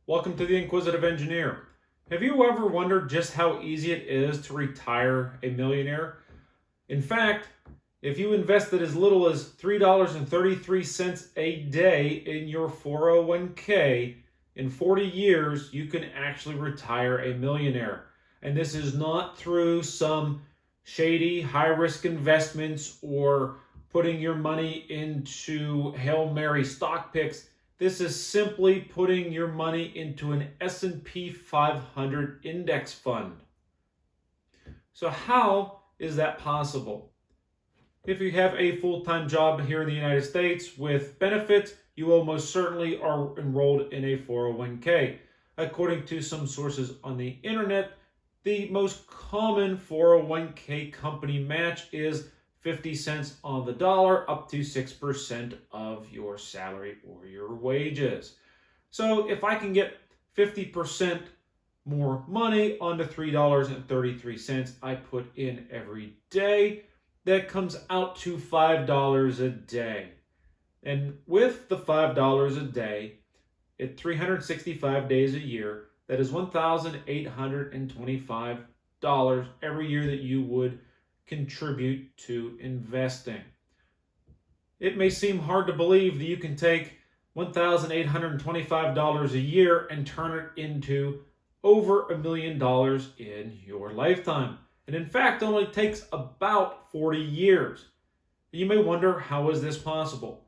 Welcome to the Inquisitive Engineer. Have you ever wondered just how easy it is to retire a millionaire? In fact, if you invested as little as $3.33 a day in your 401k, in 40 years, you can actually retire a millionaire. And this is not through some shady, high risk investments or putting your money into Hail Mary stock picks. This is simply putting your money into an S&P 500 index fund. So how is that possible? If you have a full-time job here in the United States with benefits, you almost certainly are enrolled in a 401k. According to some sources on the internet, the most common 401k company match is 50 cents on the dollar up to 6% of your salary or your wages. So if I can get 50% more money onto $3.33 I put in every day, that comes out to $5 a day. And with the $5 a day, at 365 days a year, that is $1,825 every year that you would contribute to investing. It may seem hard to believe that you can take $1,825 a year and turn it into over $1 million in your lifetime. And in fact, it only takes about 40 years. You may wonder, how is this possible?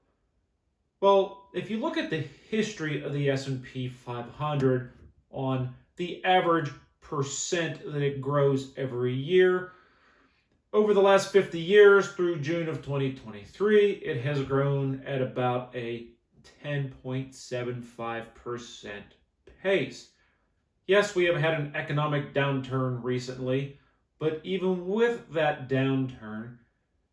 Well, if you look at the history of the S&P 500 on the average percent that it grows every year, over the last 50 years through June of 2023, it has grown at about a 10.75% pace. Yes, we have had an economic downturn recently, but even with that downturn,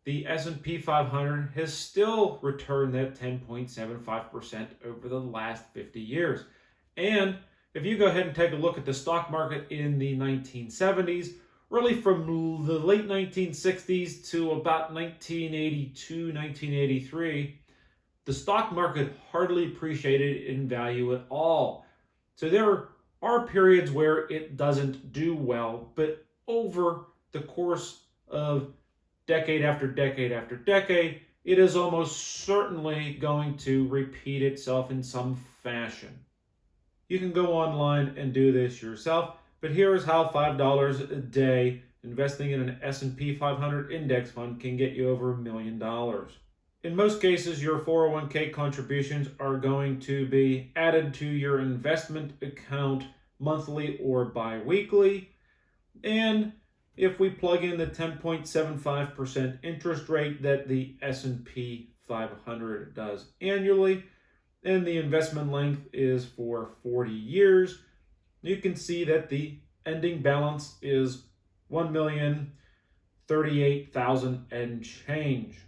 the S&P 500 has still returned that 10.75% over the last 50 years. And if you go ahead and take a look at the stock market in the 1970s, really from the late 1960s to about 1982, 1983, the stock market hardly appreciated in value at all. So there are periods where it doesn't do well, but over the course of decade after decade after decade, it is almost certainly going to repeat itself in some fashion. You can go online and do this yourself, but here is how $5 a day investing in an S&P 500 index fund can get you over $1 million. In most cases, your 401k contributions are going to be added to your investment account monthly or bi-weekly. And if we plug in the 10.75% interest rate that the S&P 500 does annually, and the investment length is for 40 years, you can see that the ending balance is $1,038,000 and change.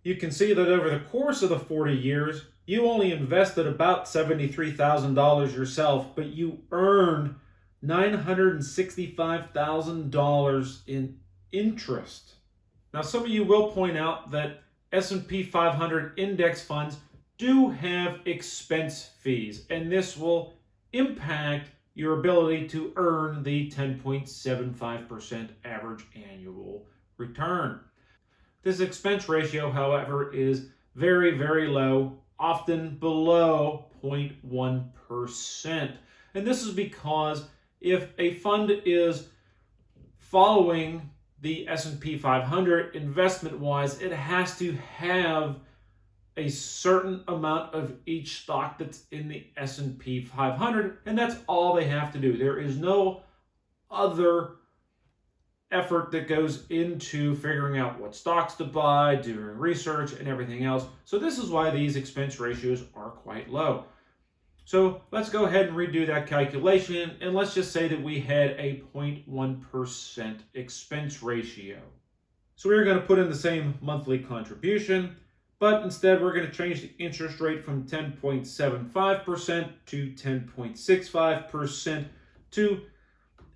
You can see that over the course of the 40 years, you only invested about $73,000 yourself, but you earned $965,000 in interest. Now, some of you will point out that S&P 500 index funds do have expense fees, and this will impact your ability to earn the 10.75% average annual return. This expense ratio, however, is very, very low, often below 0.1%. And this is because if a fund is following the S&P 500 investment-wise, it has to have a certain amount of each stock that's in the S&P 500, and that's all they have to do. There is no other effort that goes into figuring out what stocks to buy, doing research, and everything else. So this is why these expense ratios are quite low. So let's go ahead and redo that calculation, and let's just say that we had a 0.1% expense ratio. So we're going to put in the same monthly contribution, but instead we're going to change the interest rate from 10.75% to 10.65% to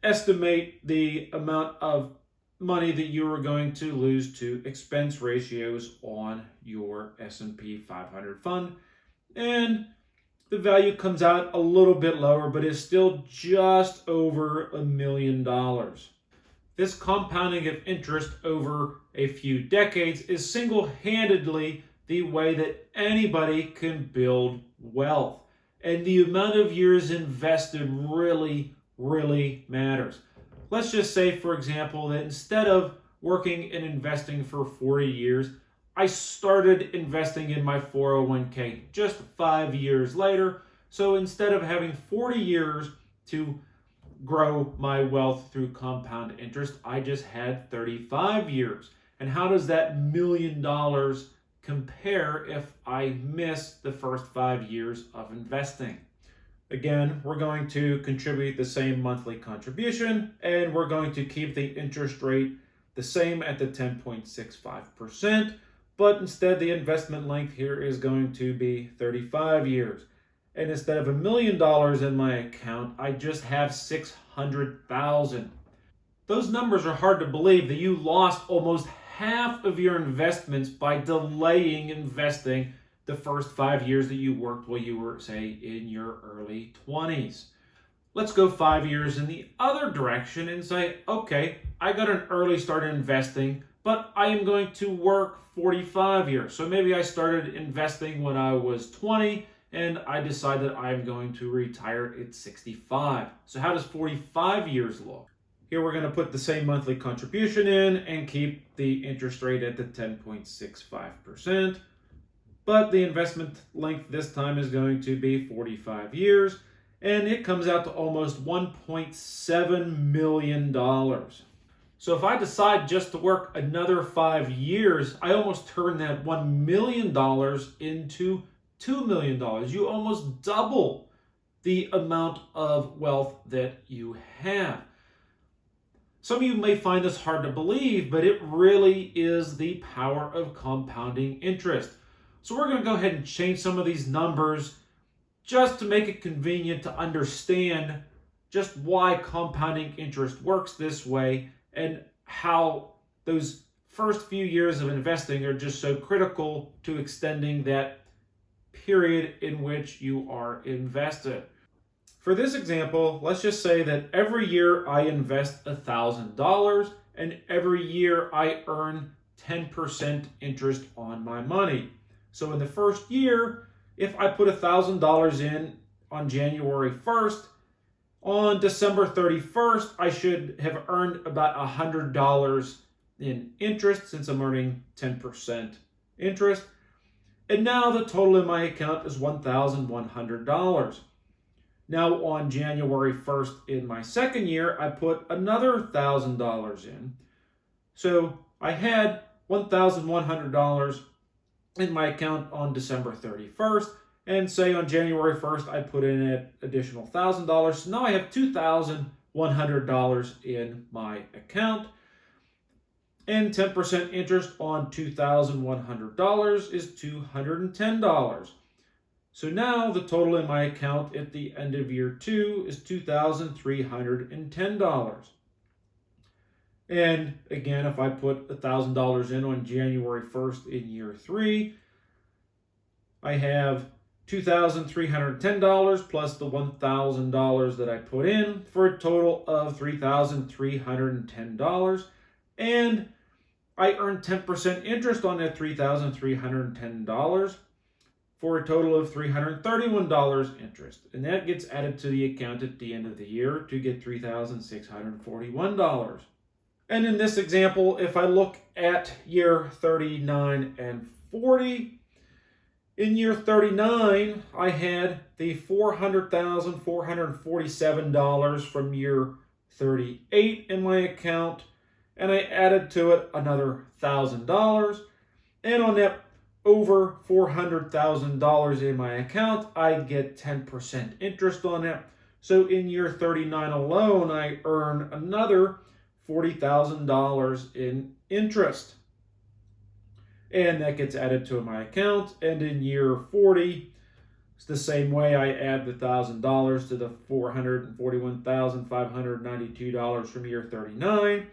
estimate the amount of money that you are going to lose to expense ratios on your S&P 500 fund. And the value comes out a little bit lower, but is still just over $1 million. This compounding of interest over a few decades is single-handedly the way that anybody can build wealth. And the amount of years invested really, really matters. Let's just say, for example, that instead of working and investing for 40 years, I started investing in my 401k just 5 years later. So instead of having 40 years to grow my wealth through compound interest, I just had 35 years. And how does that $1 million compare if I miss the first 5 years of investing? Again, we're going to contribute the same monthly contribution, and we're going to keep the interest rate the same at the 10.65%, but instead the investment length here is going to be 35 years. And instead of $1 million in my account, I just have 600,000. Those numbers are hard to believe, that you lost almost half of your investments by delaying investing the first 5 years that you worked while you were, say, in your early 20s. Let's go 5 years in the other direction and say, okay, I got an early start in investing, but I am going to work 45 years. So maybe I started investing when I was 20, and I decided I'm going to retire at 65. So how does 45 years look? Here we're going to put the same monthly contribution in and keep the interest rate at the 10.65%. But the investment length this time is going to be 45 years, and it comes out to almost $1.7 million. So if I decide just to work another 5 years, I almost turn that $1 million into $2 million. You almost double the amount of wealth that you have. Some of you may find this hard to believe, but it really is the power of compounding interest. So we're going to go ahead and change some of these numbers just to make it convenient to understand just why compounding interest works this way and how those first few years of investing are just so critical to extending that period in which you are invested. For this example, let's just say that every year I invest $1,000 and every year I earn 10% interest on my money. So in the first year, if I put $1,000 in on January 1st, on December 31st, I should have earned about $100 in interest since I'm earning 10% interest. And now the total in my account is $1,100. Now on January 1st in my second year, I put another $1,000 in. So I had $1,100 in my account on December 31st. And say on January 1st, I put in an additional $1,000. So now I have $2,100 in my account. And 10% interest on $2,100 is $210. So now the total in my account at the end of year 2 is $2,310. And again, if I put $1,000 in on January 1st in year 3, I have $2,310 plus the $1,000 that I put in for a total of $3,310. And I earned 10% interest on that $3,310 for a total of $331 interest. And that gets added to the account at the end of the year to get $3,641. And in this example, if I look at year 39 and 40, in year 39, I had the $400,447 from year 38 in my account, and I added to it another $1,000. And on that over $400,000 in my account, I get 10% interest on it. So in year 39 alone, I earn another $40,000 in interest. And that gets added to my account. And in year 40, it's the same way. I add the $1,000 to the $441,592 from year 39.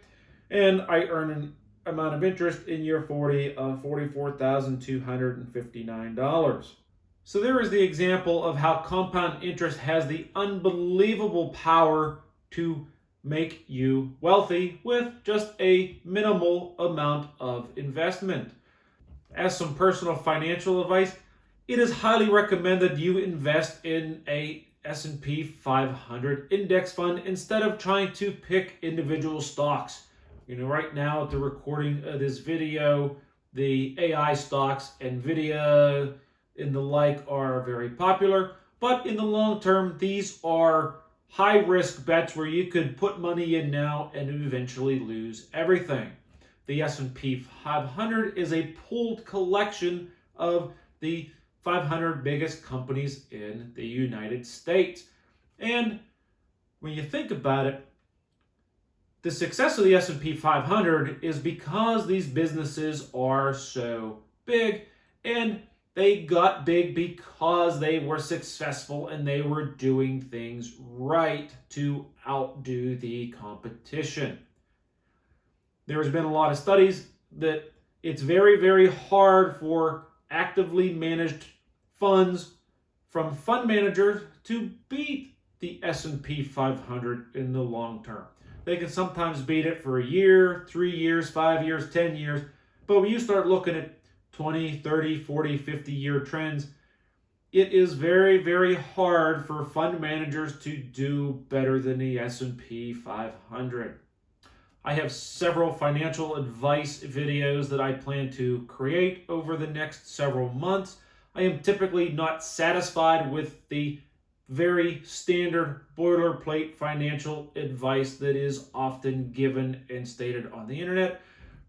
And I earn an amount of interest in year 40 of $44,259. So there is the example of how compound interest has the unbelievable power to make you wealthy with just a minimal amount of investment. As some personal financial advice, it is highly recommended you invest in a S&P 500 index fund instead of trying to pick individual stocks. Right now at the recording of this video, the AI stocks, Nvidia and the like are very popular, but in the long term, these are high risk bets where you could put money in now and eventually lose everything. The S&P 500 is a pooled collection of the 500 biggest companies in the United States. And when you think about it, the success of the S&P 500 is because these businesses are so big, and they got big because they were successful and they were doing things right to outdo the competition. There's been a lot of studies that it's very, very hard for actively managed funds from fund managers to beat the S&P 500 in the long term. They can sometimes beat it for a year, 3 years, 5 years, 10 years. But when you start looking at 20, 30, 40, 50-year trends, it is very, very hard for fund managers to do better than the S&P 500. I have several financial advice videos that I plan to create over the next several months. I am typically not satisfied with the very standard boilerplate financial advice that is often given and stated on the internet,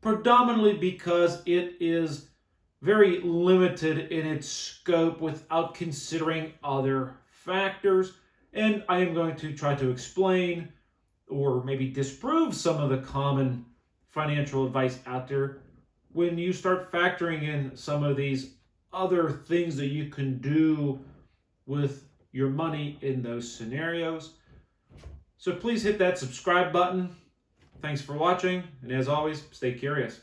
predominantly because it is very limited in its scope without considering other factors. And I am going to try to explain or maybe disprove some of the common financial advice out there when you start factoring in some of these other things that you can do with your money in those scenarios. So please hit that subscribe button. Thanks for watching, and as always, stay curious.